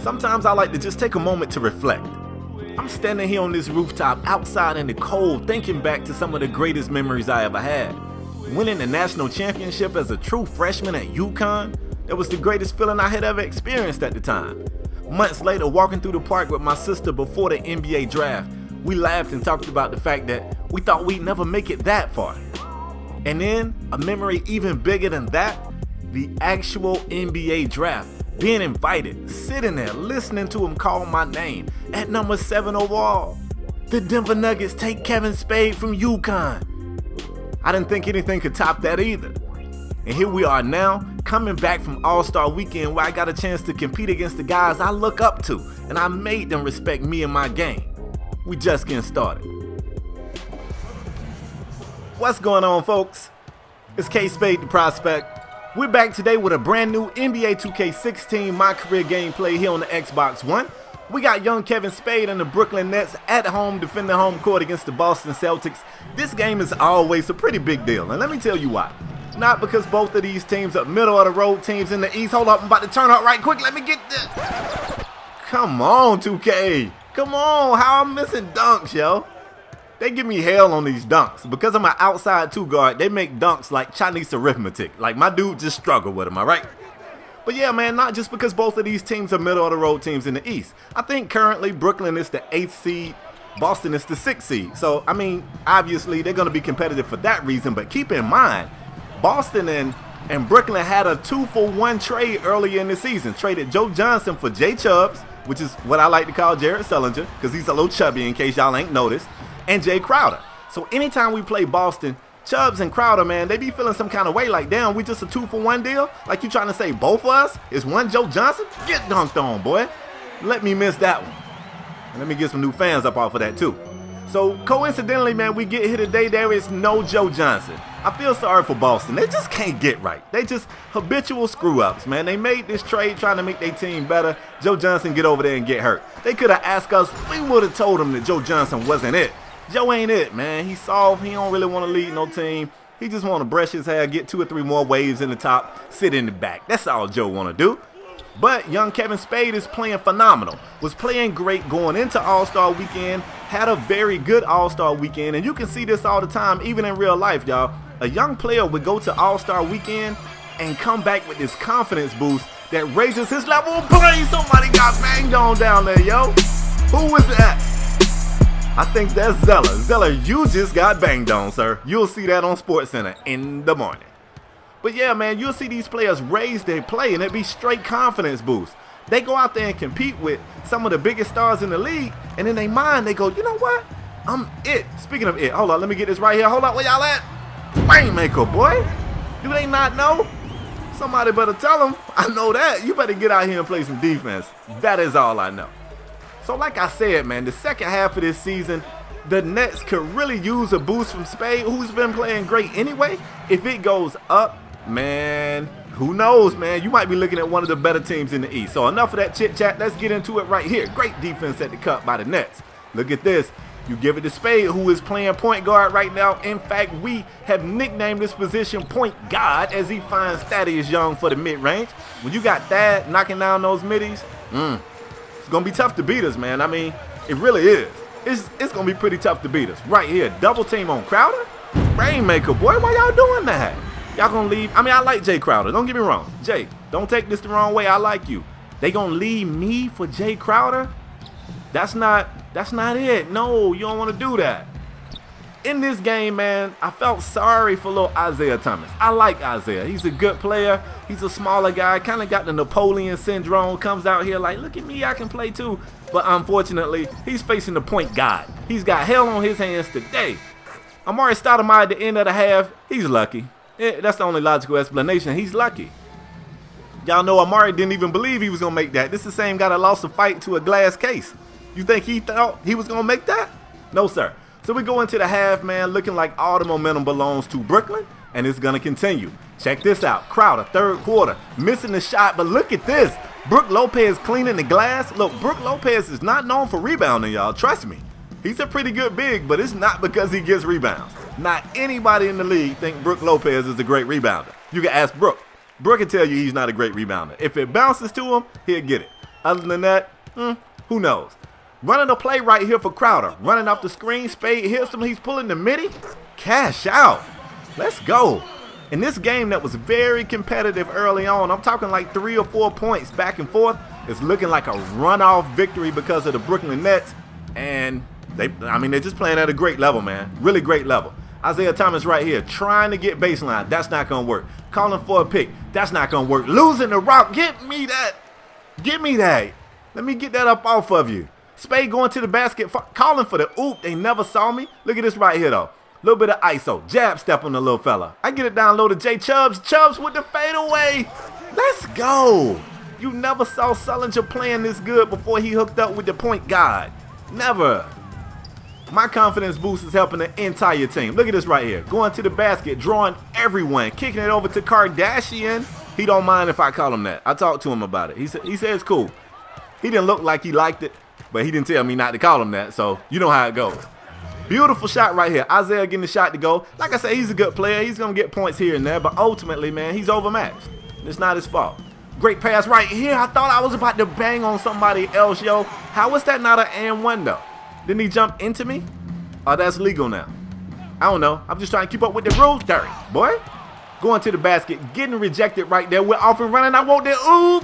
Sometimes I like to just take a moment to reflect. I'm standing here on this rooftop outside in the cold thinking back to some of the greatest memories I ever had. Winning the national championship as a true freshman at UConn, that was the greatest feeling I had ever experienced at the time. Months later, walking through the park with my sister before the NBA draft, we laughed and talked about the fact that we thought we'd never make it that far. And then, a memory even bigger than that, the actual NBA draft. Being invited, sitting there, listening to him call my name at number 7 overall. The Denver Nuggets take Kevin Spade from UConn. I didn't think anything could top that either. And here we are now, coming back from All-Star Weekend where I got a chance to compete against the guys I look up to, and I made them respect me and my game. We just getting started. What's going on, folks? It's KspadeTheProspect. We're back today with a brand new NBA 2K16 My Career gameplay here on the Xbox One. We got young Kevin Spade and the Brooklyn Nets at home defending home court against the Boston Celtics. This game is always a pretty big deal, and let me tell you why. Not because both of these teams are middle of the road teams in the East. Hold up, I'm about to turn up right quick. Let me get this. Come on, 2K. Come on, how I'm missing dunks, yo. They give me hell on these dunks. Because I'm an outside 2 guard, they make dunks like Chinese arithmetic. Like my dude just struggled with them, all right? But yeah, man, not just because both of these teams are middle of the road teams in the East. I think currently Brooklyn is the 8th seed, Boston is the 6th seed. So, I mean, obviously they're going to be competitive for that reason. But keep in mind, Boston and Brooklyn had a 2-for-1 trade earlier in the season. Traded Joe Johnson for Jay Chubbs, which is what I like to call Jared Sullinger, because he's a little chubby in case y'all ain't noticed, and Jay Crowder. So anytime we play Boston, Chubbs and Crowder, man, they be feeling some kind of way like, damn, we just a 2-for-1 deal? Like you trying to say both of us is one Joe Johnson? Get dunked on, boy. Let me miss that one. And let me get some new fans up off of that too. So coincidentally, man, we get here today, there is no Joe Johnson. I feel sorry for Boston. They just can't get right. They just habitual screw-ups, man. They made this trade trying to make their team better. Joe Johnson get over there and get hurt. They could have asked us. We would have told them that Joe Johnson wasn't it. Joe ain't it, man. He's soft. He don't really want to lead no team. He just want to brush his hair, get 2 or 3 more waves in the top, sit in the back. That's all Joe want to do. But young Kevin Spade is playing phenomenal. Was playing great going into All-Star Weekend. Had a very good All-Star Weekend. And you can see this all the time, even in real life, y'all. A young player would go to All-Star Weekend and come back with this confidence boost that raises his level of play. Somebody got banged on down there, yo. Who was that? I think that's Zeller. Zeller, you just got banged on, sir. You'll see that on SportsCenter in the morning. But yeah, man, you'll see these players raise their play, and it be straight confidence boost. They go out there and compete with some of the biggest stars in the league, and in their mind, they go, you know what? I'm it. Speaking of it, hold on, let me get this right here. Hold on, where y'all at? Rainmaker, boy. Do they not know? Somebody better tell them. I know that. You better get out here and play some defense. That is all I know. So like I said, man, the second half of this season, the Nets could really use a boost from Spade, who's been playing great anyway. If it goes up, man, who knows, man? You might be looking at one of the better teams in the East. So enough of that chit-chat. Let's get into it right here. Great defense at the cup by the Nets. Look at this. You give it to Spade, who is playing point guard right now. In fact, we have nicknamed this position point guard as he finds Thaddeus Young for the mid-range. When you got Thad knocking down those middies, it's going to be tough to beat us, man. I mean, it really is. It's going to be pretty tough to beat us. Right here, double team on Crowder. Rainmaker, boy, why y'all doing that? Y'all going to leave. I mean, I like Jay Crowder. Don't get me wrong. Jay, don't take this the wrong way. I like you. They going to leave me for Jay Crowder? That's not it. No, you don't want to do that. In this game, man, I felt sorry for little Isaiah Thomas. I like Isaiah. He's a good player. He's a smaller guy. Kind of got the Napoleon syndrome. Comes out here like, look at me, I can play too. But unfortunately, he's facing the point guard. He's got hell on his hands today. Amari Stoudemire at the end of the half, he's lucky. That's the only logical explanation. He's lucky. Y'all know Amari didn't even believe he was going to make that. This is the same guy that lost a fight to a glass case. You think he thought he was going to make that? No, sir. So we go into the half, man, looking like all the momentum belongs to Brooklyn, and it's going to continue. Check this out. Crowder, third quarter, missing the shot, but look at this. Brook Lopez cleaning the glass. Look, Brook Lopez is not known for rebounding, y'all. Trust me. He's a pretty good big, but it's not because he gets rebounds. Not anybody in the league think Brook Lopez is a great rebounder. You can ask Brook. Brook can tell you he's not a great rebounder. If it bounces to him, he'll get it. Other than that, who knows? Running a play right here for Crowder. Running off the screen, Spade hits him, he's pulling the midi. Cash out. Let's go. In this game that was very competitive early on, I'm talking like 3 or 4 points back and forth, it's looking like a runoff victory because of the Brooklyn Nets. And they're just playing at a great level, man. Really great level. Isaiah Thomas right here trying to get baseline. That's not going to work. Calling for a pick. That's not going to work. Losing the route. Get me that. Give me that. Let me get that up off of you. Spade going to the basket, calling for the oop. They never saw me. Look at this right here, though. Little bit of ISO. Jab step on the little fella. I get it down low to Jay Chubbs. Chubbs with the fadeaway. Let's go. You never saw Sullinger playing this good before he hooked up with the point guard. Never. My confidence boost is helping the entire team. Look at this right here. Going to the basket, drawing everyone. Kicking it over to Kardashian. He don't mind if I call him that. I talked to him about it. He said it's cool. He didn't look like he liked it, but he didn't tell me not to call him that, so you know how it goes. Beautiful shot right here. Isaiah getting the shot to go. Like I said, he's a good player. He's going to get points here and there, but ultimately, man, he's overmatched. It's not his fault. Great pass right here. I thought I was about to bang on somebody else, yo. How is that not an and one, though? Didn't he jump into me? Oh, that's legal now. I don't know. I'm just trying to keep up with the rules. Dirty, boy. Going to the basket. Getting rejected right there. We're off and running. I want that. Ooh.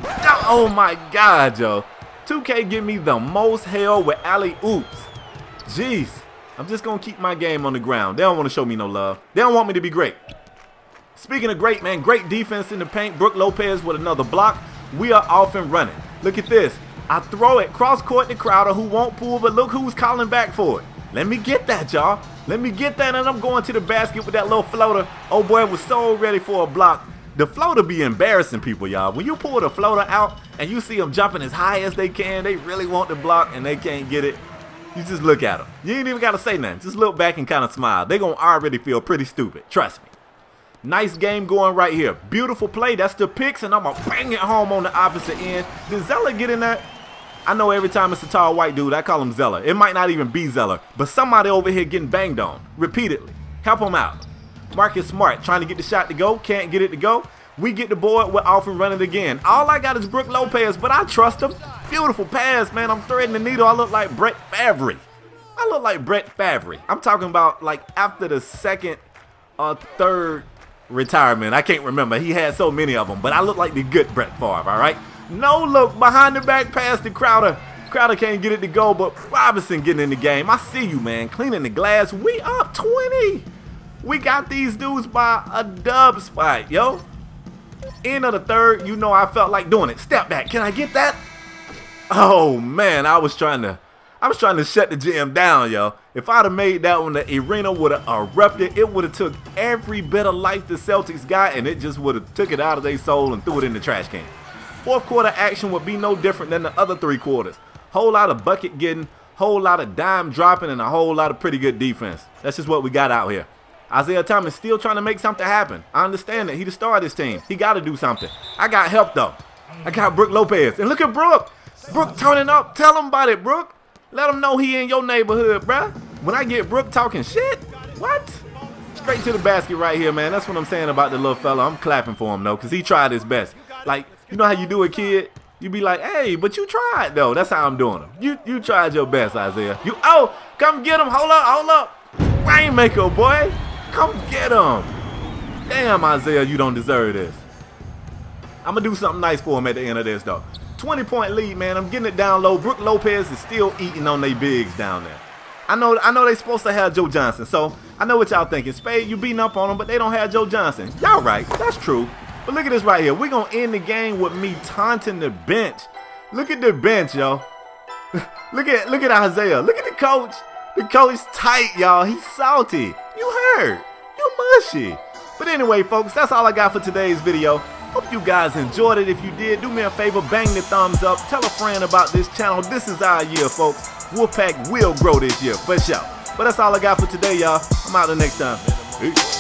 Oh, my God, yo. 2K give me the most hell with alley-oops. Jeez. I'm just going to keep my game on the ground. They don't want to show me no love. They don't want me to be great. Speaking of great, man, great defense in the paint. Brook Lopez with another block. We are off and running. Look at this. I throw it cross-court to Crowder, who won't pull, but look who's calling back for it. Let me get that, y'all. Let me get that, and I'm going to the basket with that little floater. Oh, boy, was so ready for a block. The floater be embarrassing people, y'all. When you pull the floater out and you see them jumping as high as they can, they really want the block and they can't get it. You just look at them. You ain't even got to say nothing. Just look back and kind of smile. They're going to already feel pretty stupid. Trust me. Nice game going right here. Beautiful play. That's the picks, and I'm going to bang it home on the opposite end. Did Zeller get in that? I know every time it's a tall white dude, I call him Zeller. It might not even be Zeller, but somebody over here getting banged on repeatedly. Help him out. Marcus Smart trying to get the shot to go. Can't get it to go. We get the board. We're off and running again. All I got is Brook Lopez, but I trust him. Beautiful pass, man. I'm threading the needle. I look like Brett Favre. I'm talking about like after the second or third retirement. I can't remember. He had so many of them, but I look like the good Brett Favre, all right? No look. Behind the back pass to Crowder. Crowder can't get it to go, but Robinson getting in the game. I see you, man. Cleaning the glass. We up 20. We got these dudes by a dub spot, yo. End of the third, you know I felt like doing it. Step back. Can I get that? Oh, man. I was trying to shut the gym down, yo. If I'd have made that one, the arena would have erupted. It would have took every bit of life the Celtics got, and it just would have took it out of their soul and threw it in the trash can. Fourth quarter action would be no different than the other 3 quarters. Whole lot of bucket getting, whole lot of dime dropping, and a whole lot of pretty good defense. That's just what we got out here. Isaiah Thomas still trying to make something happen. I understand that. He the star of this team. He got to do something. I got help, though. I got Brook Lopez. And look at Brook. Brook turning up. Tell him about it, Brook. Let him know he in your neighborhood, bruh. When I get Brook talking shit, what? Straight to the basket right here, man. That's what I'm saying about the little fella. I'm clapping for him, though, because he tried his best. Like, you know how you do a kid? You be like, hey, but you tried, though. That's how I'm doing him. You tried your best, Isaiah. Come get him. Hold up. Rainmaker, boy. Come get him. Damn, Isaiah, you don't deserve this. I'm going to do something nice for him at the end of this, though. 20-point lead, man. I'm getting it down low. Brook Lopez is still eating on they bigs down there. I know they supposed to have Joe Johnson, so I know what y'all thinking. Spade, you beating up on them, but they don't have Joe Johnson. Y'all right. That's true. But look at this right here. We're going to end the game with me taunting the bench. Look at the bench, yo. Look at Isaiah. Look at the coach. The coach tight, y'all. He's salty. You heard. You mushy. But anyway, folks, that's all I got for today's video. Hope you guys enjoyed it. If you did, do me a favor, bang the thumbs up. Tell a friend about this channel. This is our year, folks. Wolfpack will grow this year, for sure. But that's all I got for today, y'all. I'm out the next time. Peace.